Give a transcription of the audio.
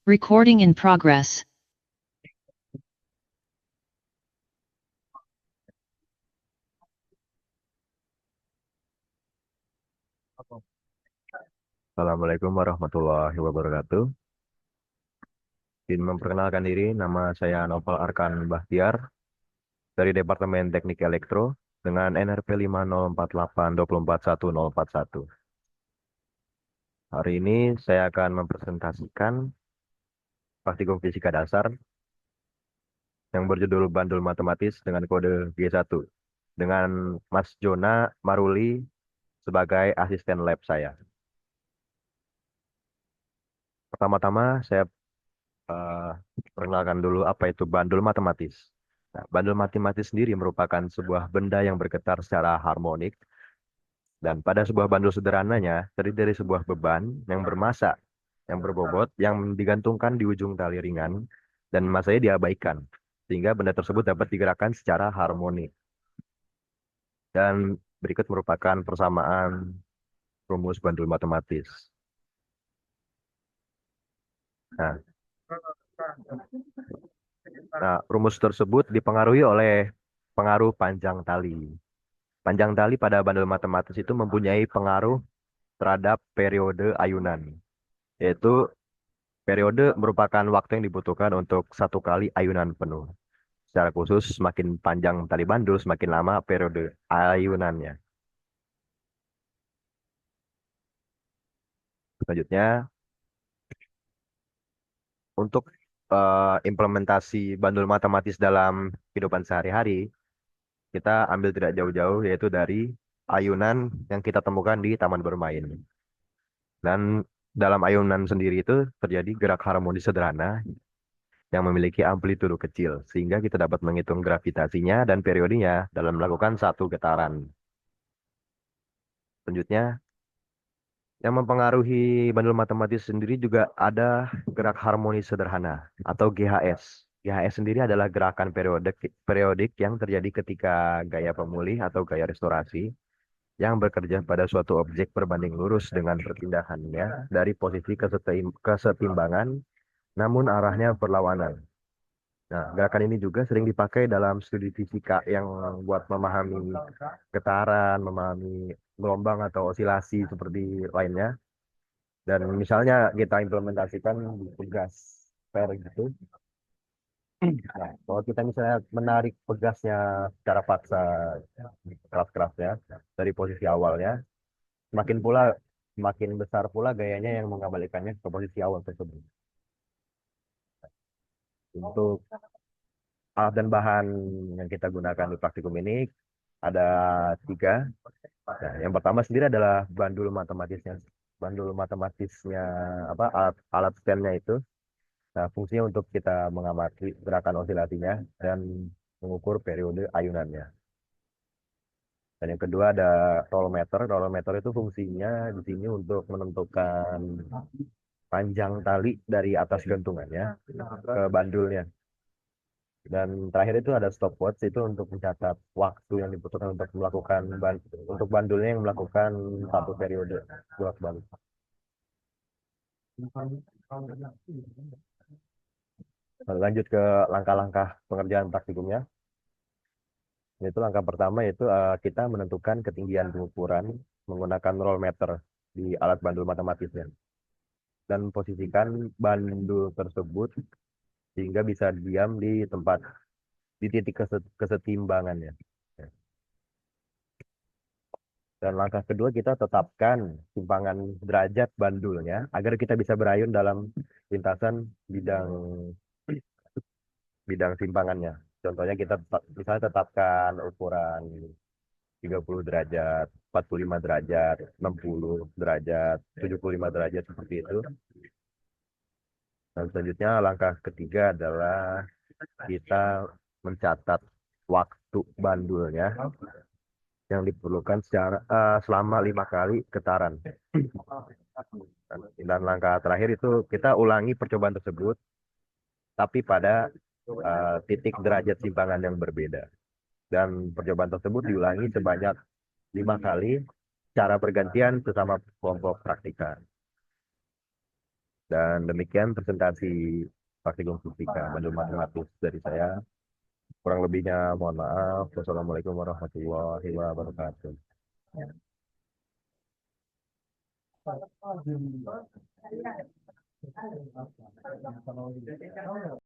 Recording in progress. Assalamualaikum warahmatullahi wabarakatuh. Izin memperkenalkan diri, nama saya Novel Arkan Bahtiar dari Departemen Teknik Elektro dengan NRP 5048241041. Hari ini saya akan mempresentasikan praktikum fisika dasar yang berjudul Bandul Matematis dengan kode G1 dengan Mas Jona Maruli sebagai asisten lab saya. Pertama-tama saya eh, perkenalkan dulu apa itu bandul matematis. Nah, bandul matematis sendiri merupakan sebuah benda yang bergetar secara harmonik dan pada sebuah bandul sederhananya terdiri dari sebuah beban yang bermassa, yang berbobot, yang digantungkan di ujung tali ringan dan massanya diabaikan sehingga benda tersebut dapat digerakkan secara harmonik. Dan berikut merupakan persamaan rumus bandul matematis. Nah, rumus tersebut dipengaruhi oleh pengaruh panjang tali. Panjang tali pada bandul matematis itu mempunyai pengaruh terhadap periode ayunan, yaitu periode merupakan waktu yang dibutuhkan untuk satu kali ayunan penuh. Secara khusus, semakin panjang tali bandul, semakin lama periode ayunannya. Selanjutnya, untuk implementasi bandul matematis dalam kehidupan sehari-hari, kita ambil tidak jauh-jauh, yaitu dari ayunan yang kita temukan di taman bermain. Dan dalam ayunan sendiri itu terjadi gerak harmonis sederhana yang memiliki amplitudo kecil, sehingga kita dapat menghitung gravitasinya dan periodenya dalam melakukan satu getaran. Selanjutnya, yang mempengaruhi bandul matematis sendiri juga ada gerak harmonis sederhana atau GHS. GHS sendiri adalah gerakan periodik yang terjadi ketika gaya pemulih atau gaya restorasi yang bekerja pada suatu objek berbanding lurus dengan perpindahannya dari posisi kesetimbangan, namun arahnya berlawanan. Nah, gerakan ini juga sering dipakai dalam studi fisika yang buat memahami getaran, memahami gelombang atau osilasi seperti lainnya. Dan misalnya kita implementasikan di tugas pair gitu. Nah, kalau kita misalnya menarik pegasnya secara paksa, keras-kerasnya dari posisi awalnya, semakin pula semakin besar pula gayanya yang mengembalikannya ke posisi awal tersebut. Untuk alat dan bahan yang kita gunakan di praktikum ini ada tiga. Nah, yang pertama sendiri adalah bandul matematisnya. Bandul matematisnya apa alat alat stand-nya itu. Nah, fungsinya untuk kita mengamati gerakan osilasinya dan mengukur periode ayunannya. Dan yang kedua ada rollometer. Rollometer itu fungsinya di sini untuk menentukan panjang tali dari atas gantungannya ke bandulnya. Dan terakhir itu ada stopwatch itu untuk mencatat waktu yang dibutuhkan untuk melakukan untuk bandulnya yang melakukan satu periode bolak-balik. Lanjut ke langkah-langkah pengerjaan praktikumnya. Yaitu langkah pertama yaitu kita menentukan ketinggian pengukuran menggunakan roll meter di alat bandul matematisnya dan posisikan bandul tersebut sehingga bisa diam di tempat di titik kesetimbangannya. Dan langkah kedua kita tetapkan simpangan derajat bandulnya agar kita bisa berayun dalam lintasan bidang bidang simpangannya. Contohnya kita misalnya tetapkan ukuran 30 derajat, 45 derajat, 60 derajat, 75 derajat seperti itu. Dan selanjutnya langkah ketiga adalah kita mencatat waktu bandulnya yang diperlukan selama 5 kali getaran. Dan langkah terakhir itu kita ulangi percobaan tersebut, tapi pada titik derajat simpangan yang berbeda. Dan percobaan tersebut diulangi sebanyak 5 kali, cara bergantian sesama kelompok praktikan. Dan demikian presentasi praktikum fisika modul matematis dari saya. Kurang lebihnya mohon maaf. Wassalamualaikum warahmatullahi wabarakatuh.